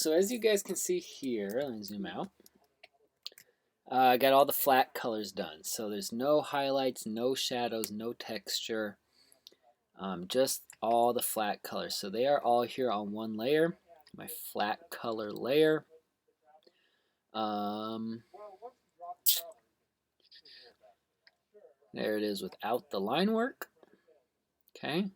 So as you guys can see here, let me zoom out. I got all the flat colors done. So there's no highlights, no shadows, no texture, just all the flat colors. So they are all here on one layer, my flat color layer. Um, there it is without the line work. Okay.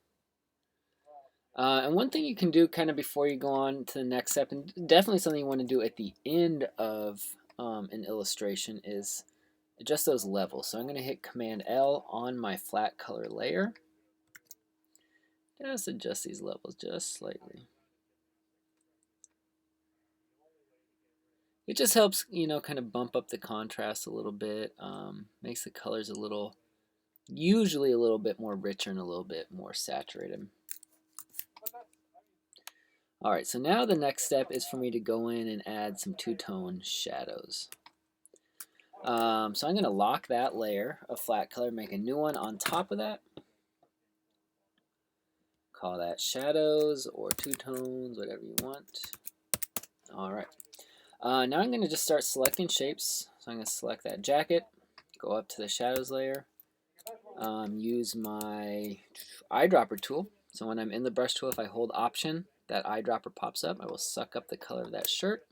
And one thing you can do kind of before you go on to the next step, and definitely something you want to do at the end of an illustration, is adjust those levels. So I'm going to hit Command L on my flat color layer. Just adjust these levels just slightly. It just helps, kind of bump up the contrast a little bit. Makes the colors usually a little bit more richer and a little bit more saturated. Alright, so now the next step is for me to go in and add some two-tone shadows. So I'm going to lock that layer of flat color, make a new one on top of that. Call that shadows or two tones, whatever you want. Alright. Now I'm going to just start selecting shapes. So I'm going to select that jacket, go up to the shadows layer, use my eyedropper tool. So when I'm in the brush tool, if I hold Option, that eyedropper pops up. I will suck up the color of that shirt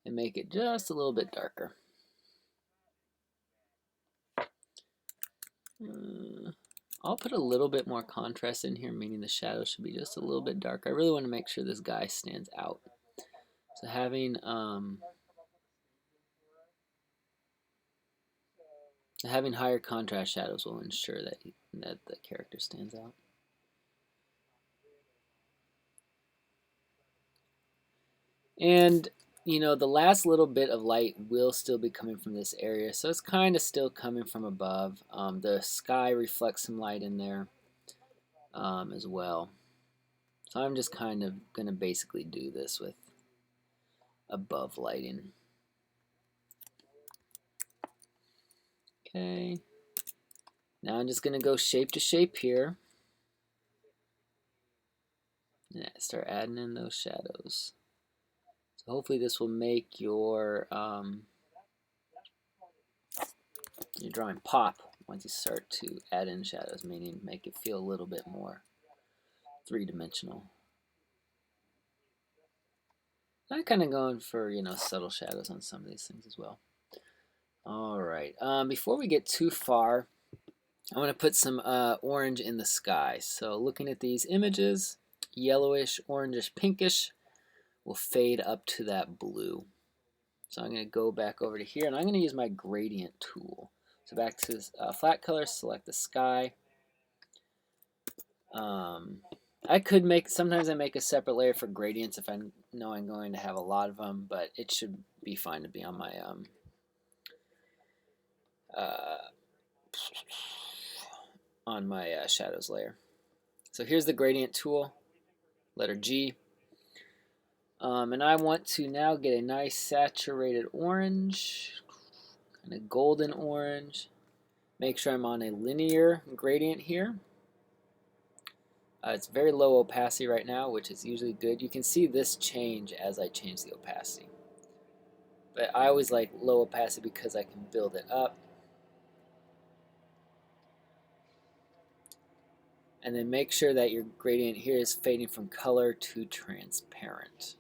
and make it just a little bit darker. I'll put a little bit more contrast in here, meaning the shadow should be just a little bit darker. I really want to make sure this guy stands out. So having higher contrast shadows will ensure that the character stands out. And the last little bit of light will still be coming from this area, so it's kind of still coming from above. The sky reflects some light in there as well. So I'm just kind of going to basically do this with above lighting. Okay. Now I'm just going to go shape to shape here. And start adding in those shadows. So hopefully this will make your drawing pop once you start to add in shadows, meaning make it feel a little bit more three-dimensional. I'm kind of going for, subtle shadows on some of these things as well. All right. Before we get too far, I want to put some orange in the sky. So looking at these images, yellowish, orangish, pinkish will fade up to that blue. So I'm going to go back over to here, and I'm going to use my gradient tool. So back to flat color, select the sky. I could sometimes I make a separate layer for gradients if I know I'm going to have a lot of them, but it should be fine to be on my shadows layer. So here's the gradient tool, letter G. And I want to now get a nice saturated orange, kind of golden orange. Make sure I'm on a linear gradient here. It's very low opacity right now, which is usually good. You can see this change as I change the opacity. But I always like low opacity because I can build it up. And then make sure that your gradient here is fading from color to transparent.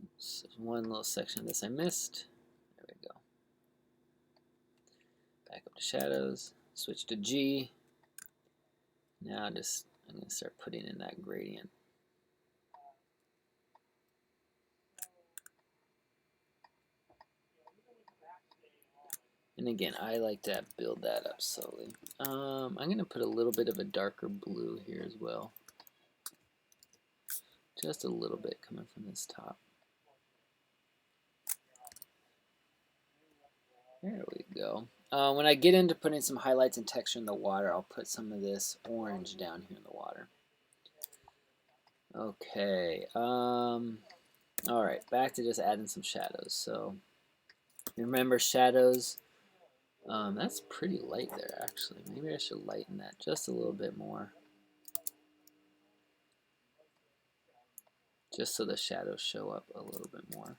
Oops, there's one little section of this I missed. There we go. Back up to shadows, switch to G. Now I'm going to start putting in that gradient. And again, I like to build that up slowly. I'm going to put a little bit of a darker blue here as well. Just a little bit coming from this top. There we go. When I get into putting some highlights and texture in the water, I'll put some of this orange down here in the water. Okay. Alright, back to just adding some shadows. So, remember shadows. That's pretty light there, actually. Maybe I should lighten that just a little bit more. just so the shadows show up a little bit more.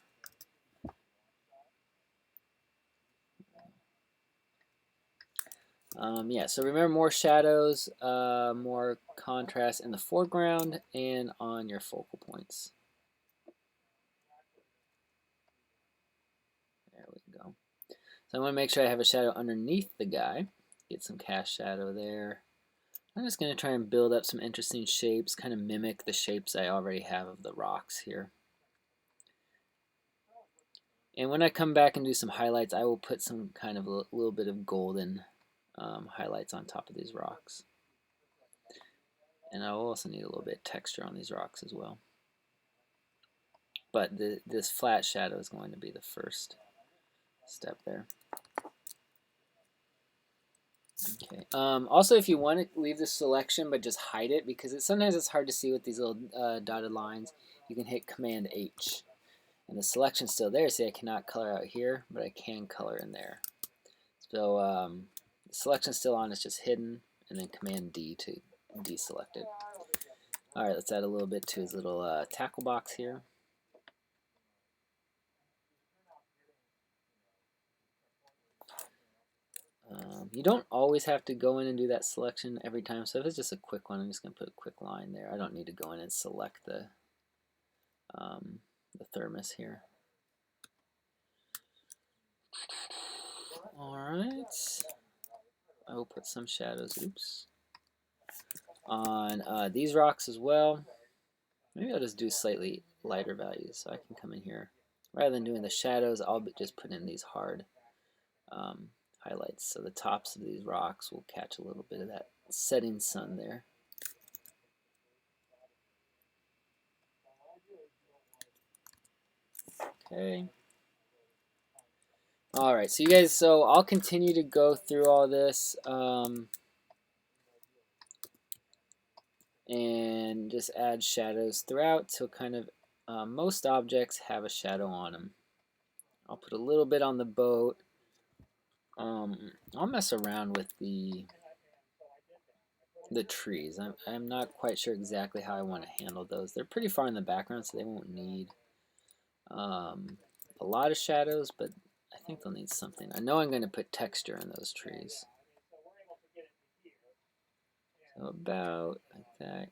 Yeah, so remember, more shadows, more contrast in the foreground and on your focal points. There we go. So I want to make sure I have a shadow underneath the guy. Get some cast shadow there. I'm just going to try and build up some interesting shapes, kind of mimic the shapes I already have of the rocks here. And when I come back and do some highlights, I will put some kind of a little bit of golden highlights on top of these rocks. And I will also need a little bit of texture on these rocks as well. But this flat shadow is going to be the first step there. Okay. Also, if you want to leave the selection but just hide it, because sometimes it's hard to see with these little dotted lines, you can hit Command H. And the selection's still there. See, I cannot color out here, but I can color in there. So the selection's still on, it's just hidden, and then Command D to deselect it. Alright, let's add a little bit to his little tackle box here. You don't always have to go in and do that selection every time, so if it's just a quick one, I'm just going to put a quick line there. I don't need to go in and select the thermos here. Alright, I will put some shadows, on these rocks as well. Maybe I'll just do slightly lighter values, so I can come in here. Rather than doing the shadows, I'll just put in these hard highlights. So the tops of these rocks will catch a little bit of that setting sun there. Okay. Alright, so you guys, so I'll continue to go through all this and just add shadows throughout, so kind of most objects have a shadow on them. I'll put a little bit on the boat. I'll mess around with the trees. I'm not quite sure exactly how I want to handle those. They're pretty far in the background, so they won't need a lot of shadows, but I think they'll need something. I know I'm going to put texture in those trees. So about like that.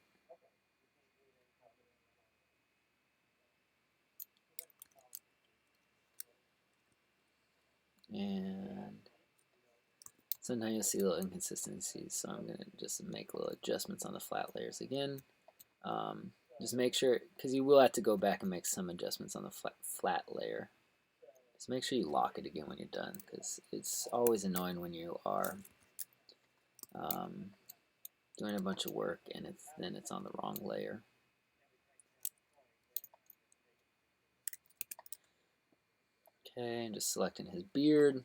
And sometimes you'll see little inconsistencies, so I'm going to just make little adjustments on the flat layers again. Just make sure, because you will have to go back and make some adjustments on the flat layer. Just make sure you lock it again when you're done, because it's always annoying when you are doing a bunch of work and then it's on the wrong layer. Okay, and just selecting his beard.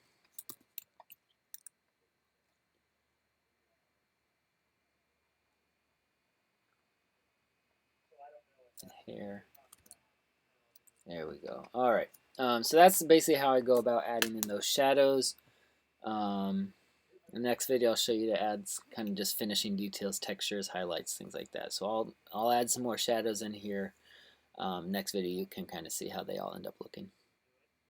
And hair. There we go. All right. So that's basically how I go about adding in those shadows. In the next video, I'll show you to add kind of just finishing details, textures, highlights, things like that. So I'll add some more shadows in here. Next video, you can kind of see how they all end up looking.